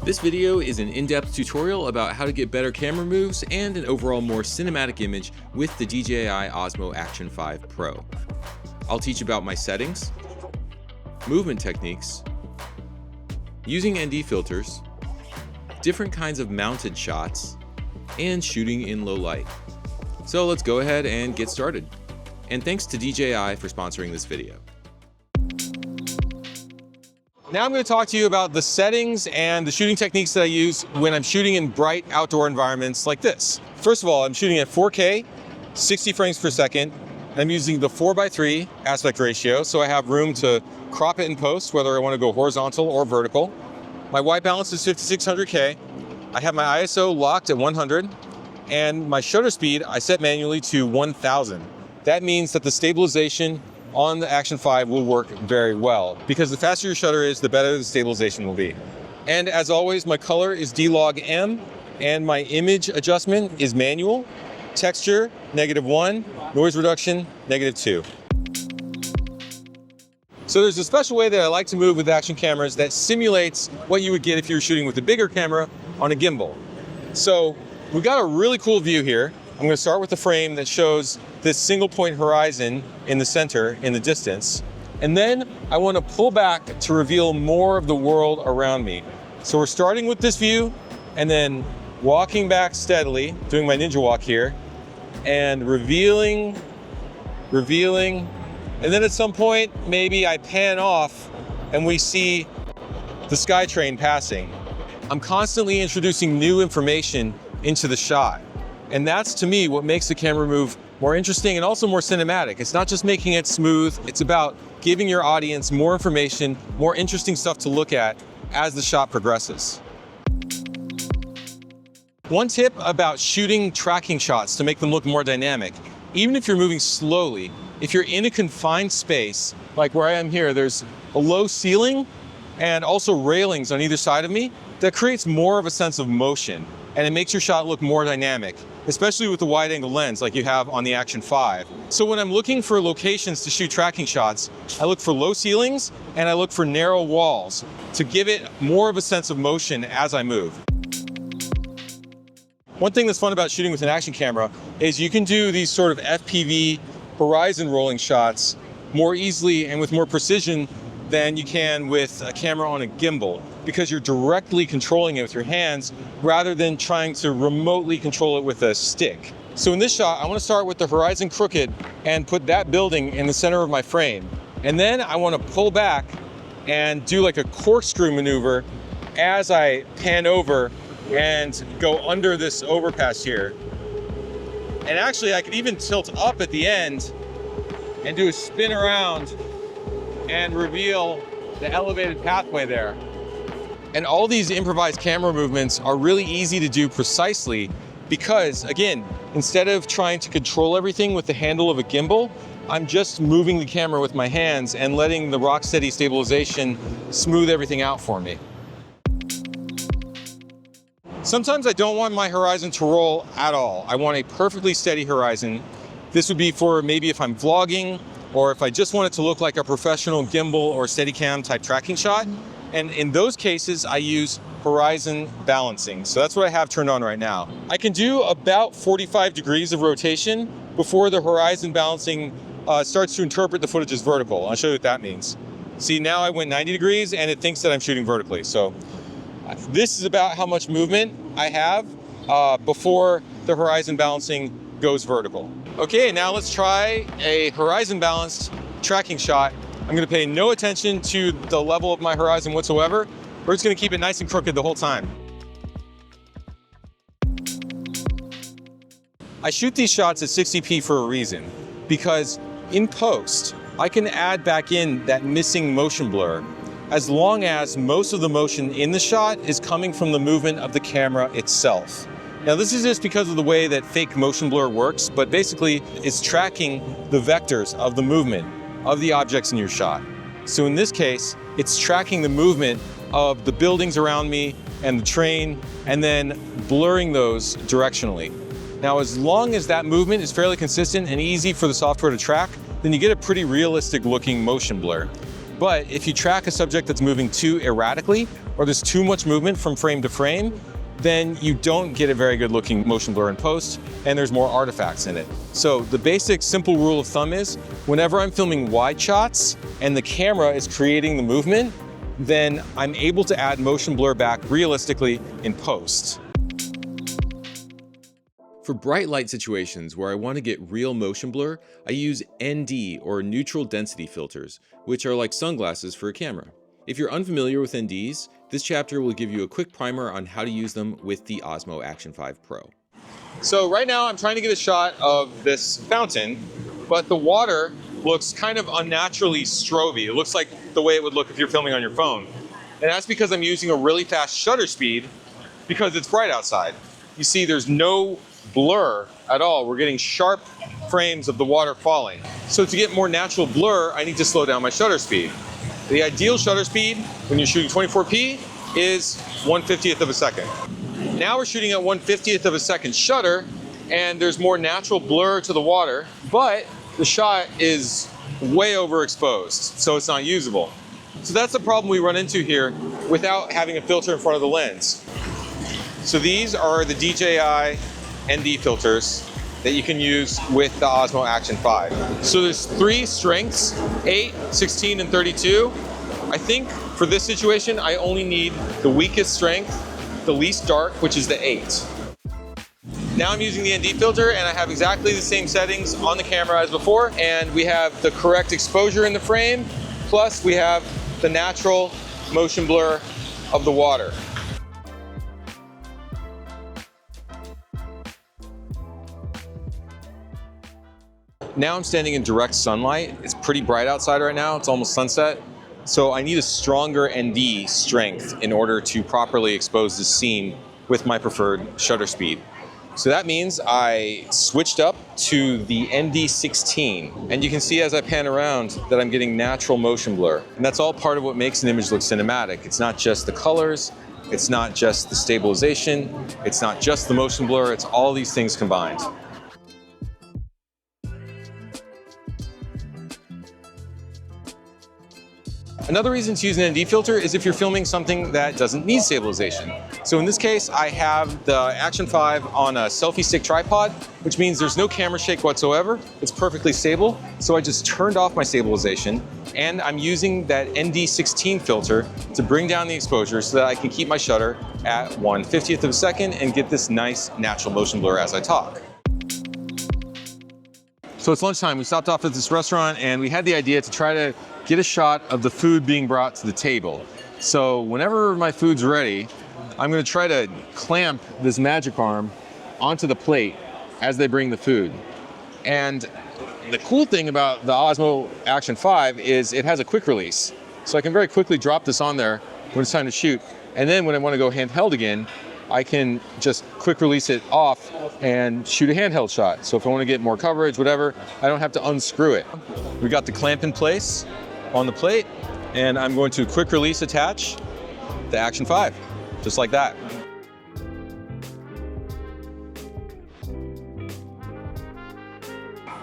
This video is an in-depth tutorial about how to get better camera moves and an overall more cinematic image with the DJI Osmo Action 5 Pro. I'll teach about my settings, movement techniques, using ND filters, different kinds of mounted shots, and shooting in low light. So let's go ahead and get started. And thanks to DJI for sponsoring this video. Now I'm going to talk to you about the settings and the shooting techniques that I use when I'm shooting in bright outdoor environments like this. First of all, I'm shooting at 4K, 60 frames per second. I'm using the 4:3 aspect ratio, so I have room to crop it in post, whether I want to go horizontal or vertical. My white balance is 5600K. I have my ISO locked at 100, and my shutter speed I set manually to 1000. That means that the stabilization on the Action 5 will work very well, because the faster your shutter is, the better the stabilization will be. And as always, my color is D-Log-M, and my image adjustment is manual. Texture, -1, noise reduction, -2. So there's a special way that I like to move with action cameras that simulates what you would get if you were shooting with a bigger camera on a gimbal. So we've got a really cool view here. I'm going to start with the frame that shows this single point horizon in the center, in the distance. And then I want to pull back to reveal more of the world around me. So we're starting with this view and then walking back steadily, doing my ninja walk here, and revealing. And then at some point, maybe I pan off and we see the SkyTrain passing. I'm constantly introducing new information into the shot. And that's, to me, what makes the camera move more interesting and also more cinematic. It's not just making it smooth, it's about giving your audience more information, more interesting stuff to look at as the shot progresses. One tip about shooting tracking shots to make them look more dynamic: even if you're moving slowly, if you're in a confined space, like where I am here, there's a low ceiling and also railings on either side of me, that creates more of a sense of motion, and it makes your shot look more dynamic, especially with the wide-angle lens like you have on the Action 5. So when I'm looking for locations to shoot tracking shots, I look for low ceilings and I look for narrow walls to give it more of a sense of motion as I move. One thing that's fun about shooting with an action camera is you can do these sort of FPV horizon rolling shots more easily and with more precision than you can with a camera on a gimbal, because you're directly controlling it with your hands rather than trying to remotely control it with a stick. So in this shot, I want to start with the horizon crooked and put that building in the center of my frame. And then I want to pull back and do like a corkscrew maneuver as I pan over and go under this overpass here. And actually, I could even tilt up at the end and do a spin around and reveal the elevated pathway there. And all these improvised camera movements are really easy to do precisely because, again, instead of trying to control everything with the handle of a gimbal, I'm just moving the camera with my hands and letting the rock steady stabilization smooth everything out for me. Sometimes I don't want my horizon to roll at all. I want a perfectly steady horizon. This would be for maybe if I'm vlogging, or if I just want it to look like a professional gimbal or Steadicam type tracking shot. And in those cases, I use horizon balancing. So that's what I have turned on right now. I can do about 45 degrees of rotation before the horizon balancing starts to interpret the footage as vertical. I'll show you what that means. See, now I went 90 degrees and it thinks that I'm shooting vertically. So this is about how much movement I have before the horizon balancing goes vertical. Okay, now let's try a horizon balanced tracking shot. I'm going to pay no attention to the level of my horizon whatsoever. We're just going to keep it nice and crooked the whole time. I shoot these shots at 60p for a reason, because in post, I can add back in that missing motion blur, as long as most of the motion in the shot is coming from the movement of the camera itself. Now, this is just because of the way that fake motion blur works, but basically it's tracking the vectors of the movement of the objects in your shot. So in this case, it's tracking the movement of the buildings around me and the train, and then blurring those directionally. Now, as long as that movement is fairly consistent and easy for the software to track, then you get a pretty realistic looking motion blur. But if you track a subject that's moving too erratically, or there's too much movement from frame to frame, then you don't get a very good looking motion blur in post, and there's more artifacts in it. So the basic simple rule of thumb is, whenever I'm filming wide shots and the camera is creating the movement, then I'm able to add motion blur back realistically in post. For bright light situations where I want to get real motion blur, I use ND or neutral density filters, which are like sunglasses for a camera. If you're unfamiliar with NDs, this chapter will give you a quick primer on how to use them with the Osmo Action 5 Pro. So right now I'm trying to get a shot of this fountain, but the water looks kind of unnaturally strobey. It looks like the way it would look if you're filming on your phone. And that's because I'm using a really fast shutter speed because it's bright outside. You see there's no blur at all. We're getting sharp frames of the water falling. So to get more natural blur, I need to slow down my shutter speed. The ideal shutter speed when you're shooting 24p is 1/50th of a second. Now we're shooting at 1/50th of a second shutter, and there's more natural blur to the water, but the shot is way overexposed, so it's not usable. So that's the problem we run into here without having a filter in front of the lens. So these are the DJI ND filters that you can use with the Osmo Action 5. So there's 3 strengths, 8, 16, and 32. I think for this situation, I only need the weakest strength, the least dark, which is the 8. Now I'm using the ND filter and I have exactly the same settings on the camera as before, and we have the correct exposure in the frame, plus we have the natural motion blur of the water. Now I'm standing in direct sunlight. It's pretty bright outside right now. It's almost sunset. So I need a stronger ND strength in order to properly expose this scene with my preferred shutter speed. So that means I switched up to the ND16. And you can see as I pan around that I'm getting natural motion blur. And that's all part of what makes an image look cinematic. It's not just the colors, it's not just the stabilization, it's not just the motion blur, it's all these things combined. Another reason to use an ND filter is if you're filming something that doesn't need stabilization. So in this case, I have the Action 5 on a selfie stick tripod, which means there's no camera shake whatsoever. It's perfectly stable. So I just turned off my stabilization, and I'm using that ND16 filter to bring down the exposure so that I can keep my shutter at 1/50th of a second and get this nice natural motion blur as I talk. So it's lunchtime. We stopped off at this restaurant and we had the idea to try to get a shot of the food being brought to the table. So whenever my food's ready, I'm gonna try to clamp this magic arm onto the plate as they bring the food. And the cool thing about the Osmo Action 5 is it has a quick release. So I can very quickly drop this on there when it's time to shoot. And then when I wanna go handheld again, I can just quick release it off and shoot a handheld shot. So if I want to get more coverage, whatever, I don't have to unscrew it. We got the clamp in place on the plate, and I'm going to quick release attach the Action 5, just like that.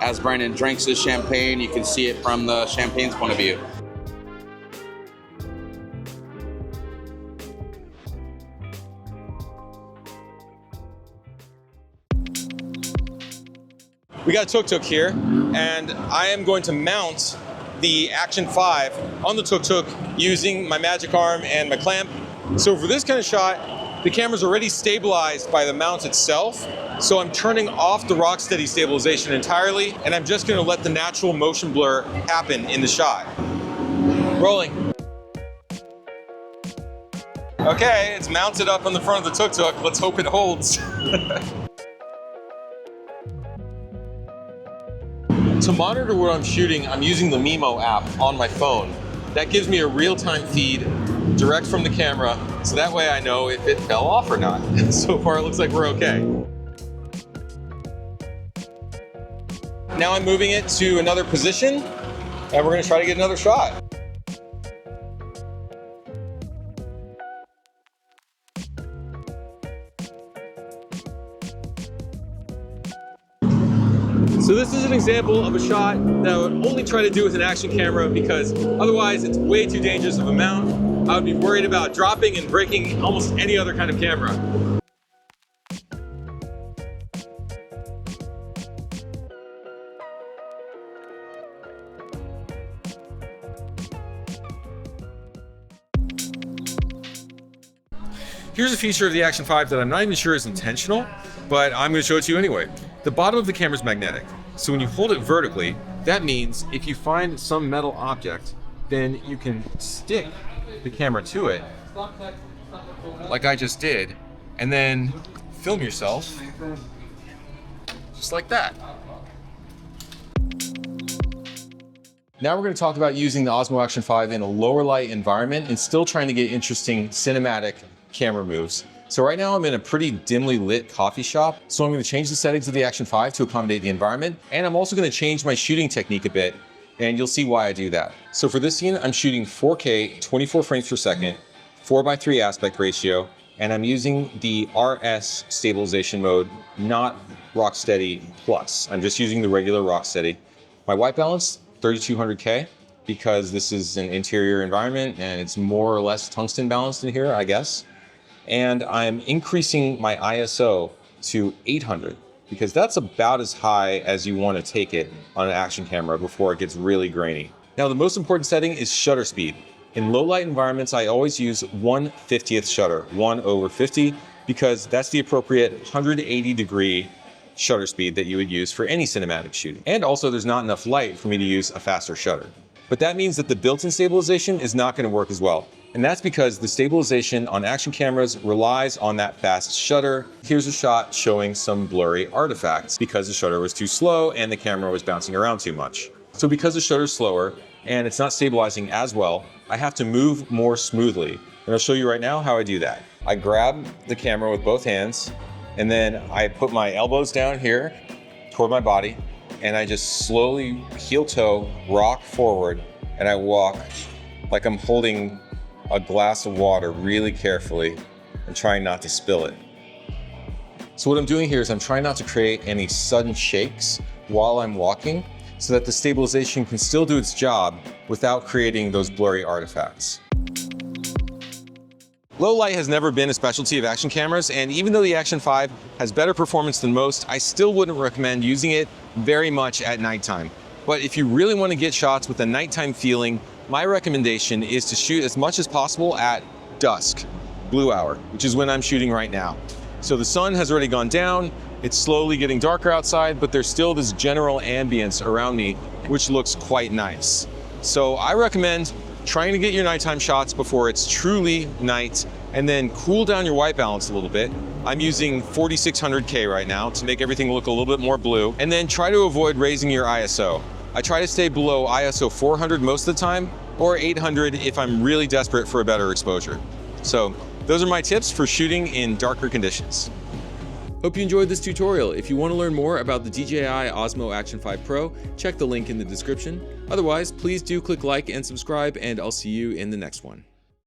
As Brandon drinks his champagne, you can see it from the champagne's point of view. We got a tuk-tuk here, and I am going to mount the Action 5 on the tuk-tuk using my magic arm and my clamp. So for this kind of shot, the camera's already stabilized by the mount itself, so I'm turning off the rock steady stabilization entirely, and I'm just gonna let the natural motion blur happen in the shot. Rolling. Okay, it's mounted up on the front of the tuk-tuk. Let's hope it holds. To monitor what I'm shooting, I'm using the Mimo app on my phone. That gives me a real-time feed direct from the camera, so that way I know if it fell off or not. So far it looks like we're okay. Now I'm moving it to another position, and we're gonna try to get another shot. So this is an example of a shot that I would only try to do with an action camera because otherwise it's way too dangerous of a mount. I would be worried about dropping and breaking almost any other kind of camera. Here's a feature of the Action 5 that I'm not even sure is intentional, but I'm going to show it to you anyway. The bottom of the camera is magnetic, so when you hold it vertically, that means if you find some metal object, then you can stick the camera to it, like I just did, and then film yourself just like that. Now we're going to talk about using the Osmo Action 5 in a lower light environment and still trying to get interesting cinematic camera moves. So right now I'm in a pretty dimly lit coffee shop, so I'm going to change the settings of the Action 5 to accommodate the environment, and I'm also going to change my shooting technique a bit, and you'll see why I do that. So for this scene, I'm shooting 4K, 24 frames per second, 4:3 aspect ratio, and I'm using the RS stabilization mode, not Rocksteady Plus. I'm just using the regular Rocksteady. My white balance, 3200K, because this is an interior environment and it's more or less tungsten balanced in here, I guess. And I'm increasing my ISO to 800 because that's about as high as you want to take it on an action camera before it gets really grainy. Now, the most important setting is shutter speed. In low light environments, I always use 1/50th shutter, 1/50, because that's the appropriate 180-degree shutter speed that you would use for any cinematic shooting. And also, there's not enough light for me to use a faster shutter. But that means that the built-in stabilization is not going to work as well. And that's because the stabilization on action cameras relies on that fast shutter. Here's a shot showing some blurry artifacts because the shutter was too slow and the camera was bouncing around too much. So because the shutter's slower and it's not stabilizing as well, I have to move more smoothly. And I'll show you right now how I do that. I grab the camera with both hands, and then I put my elbows down here toward my body, and I just slowly heel-toe rock forward, and I walk like I'm holding a glass of water really carefully and trying not to spill it. So what I'm doing here is I'm trying not to create any sudden shakes while I'm walking so that the stabilization can still do its job without creating those blurry artifacts. Low light has never been a specialty of action cameras, and even though the Action 5 has better performance than most, I still wouldn't recommend using it very much at nighttime. But if you really want to get shots with a nighttime feeling, my recommendation is to shoot as much as possible at dusk, blue hour, which is when I'm shooting right now. So the sun has already gone down, it's slowly getting darker outside, but there's still this general ambience around me, which looks quite nice. So I recommend trying to get your nighttime shots before it's truly night, and then cool down your white balance a little bit. I'm using 4600K right now to make everything look a little bit more blue, and then try to avoid raising your ISO. I try to stay below ISO 400 most of the time, or 800 if I'm really desperate for a better exposure. So those are my tips for shooting in darker conditions. Hope you enjoyed this tutorial. If you want to learn more about the DJI Osmo Action 5 Pro, check the link in the description. Otherwise, please do click like and subscribe, and I'll see you in the next one.